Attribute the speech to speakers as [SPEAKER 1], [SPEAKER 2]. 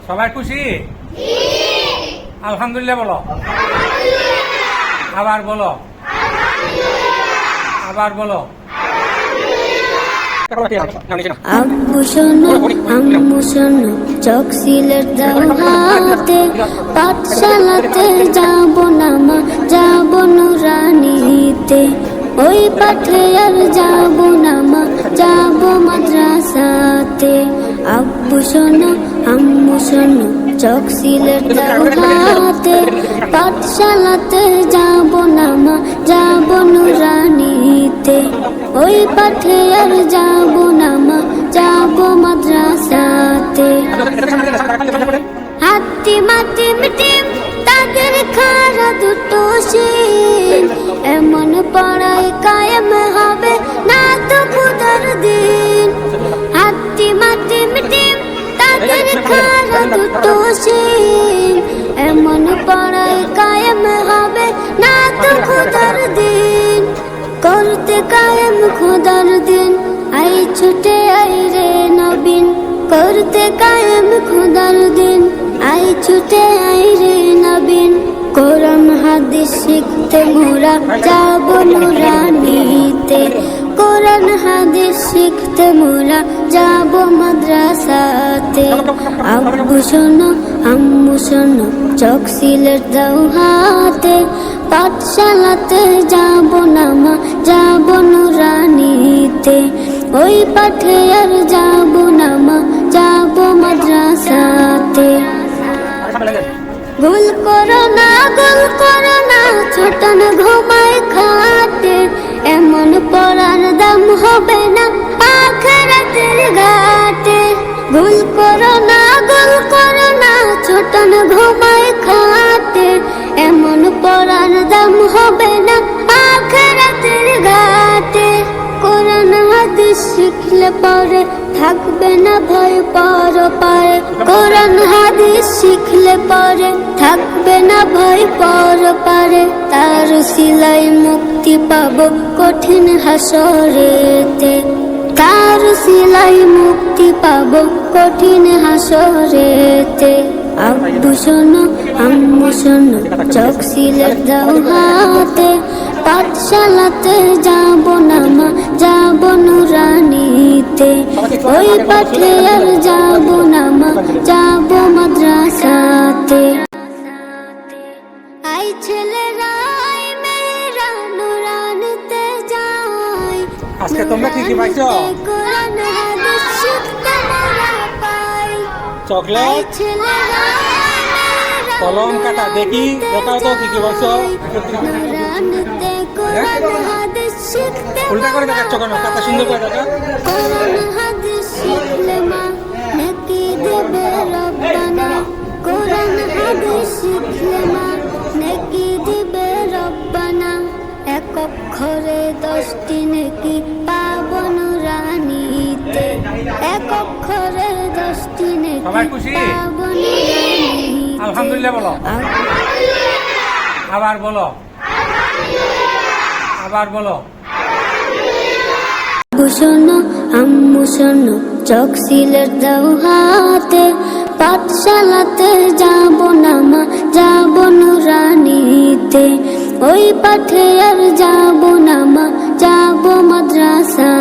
[SPEAKER 1] সবাই খুশি? আলহামদুলিল্লাহ বলো। আবার বলো, আবার বলো।
[SPEAKER 2] আব্বু শোনো আম্মু শোনো, চোখ সিলেট দাও হাতে, পাঠশালাতে যাবো না মা, যাবো নুরানিতে। ওই পাঠে আর যাবো না মা, যাবো মাদ্রাসাতে। আব্বু শোনো আম্মু শোনো, চোখ সিলেট দাও হাতে, পাঠশালাতে যাবো না মা, যাবো নুরানিতে। ওই পাঠে আর যাবো না মা, যাবো মাদ্রাসাতে। হাতি মাটি মিটিম তাদের খারা দুটো শিল, এমন পড়াই কায়েম হবে না তো খুদার দিন। হাতি মাটি মিটিম তাদের খারা দুটো শিল, এমন পড়াই কায়েম হবে না তো খুদার দিন। করতে কায়েম খোদার দিন, আই ছুটে আই রে নবীন। করতে কায়েম খোদার দিন, আই ছুটে আই রে নবীন। কোরআন হাদিস শিখতে মোরা যাবো নুরানিতে। কোরআন হাদিস শিখতে মোরা যাবো মাদ্রাসাতে। আব্বু শোনো আম্মু শোনো, চোখ সিলেট দাও হাতে, পাঠশালাতে যাবো না মা, যাবো নুরানিতে। ওই পাঠে আর যাবো না মা, যাবো মাদ্রাসাতে। ভুল করো না ছোট না ঘুমায় খাটে, এমন পড়ার দাম হবে না আখিরাতের ঘাটে। ভুল করো না ছোট না ঘুমায় খাটে, এমন পড়ার দাম হবে না আখিরাতের ঘাটে। কোরআন হাদিস শিখলে পরে থাকবে না ভয় পরপারে। কোরআন হাদিস শিখলে পরে থাকবে না ভয় পরপারে। তার সিলাই মুক্তি পাবো কঠিন হাসরেতে। তার সিলাই মুক্তি পাবো কঠিন হাসরেতে। আব্বু শোনো আম্মু শোনো, চোখ সিলেট দাও হাতে, পাঠশালাতে যাবো না মা, যাবো নুরানিতে। ওই পাঠে আর যাবো না মা, যাবো মাদ্রাসাতে। আই ছেলেরা আই মেয়েরা নুরানিতে যাই।
[SPEAKER 1] আজকে তোমরা কি কি পাইছো?
[SPEAKER 2] কোরআন হাদিস শিখতে মোরা পাই।
[SPEAKER 1] চকলেট,
[SPEAKER 2] ছেলেরা
[SPEAKER 1] কলম, খাতা। দেখি দেখাও তো কি কি পাইছো।
[SPEAKER 2] নুরানিতে কোরআন হাদিস শিখতে
[SPEAKER 1] উল্টা করে দেখাচ্ছ কেন? খাতা সুন্দর করে দেখা।
[SPEAKER 2] কোরআন হাদিস শিখলে মা নেকি দেবে রব্বানা। কোরআন হাদিস শিখলে মা নেকি দিবে রব্বানা। এক অক্ষরে 10টি নেকি পাবো নুরানিতে। এক অক্ষরে 10টি নেকি
[SPEAKER 1] সবাই খুশি?
[SPEAKER 2] পাবো নুরানিতে।
[SPEAKER 1] আলহামদুলিল্লাহ বলো। আবার বলো, আবার বলো।
[SPEAKER 2] আব্বু শোনো আম্মু শোনো, চোখ সিলেট দাও হাতে, পাঠশালাতে যাবো না মা, যাবো নুরানিতে। ওই পাঠে আর যাবো না মা, যাবো মাদ্রাসা।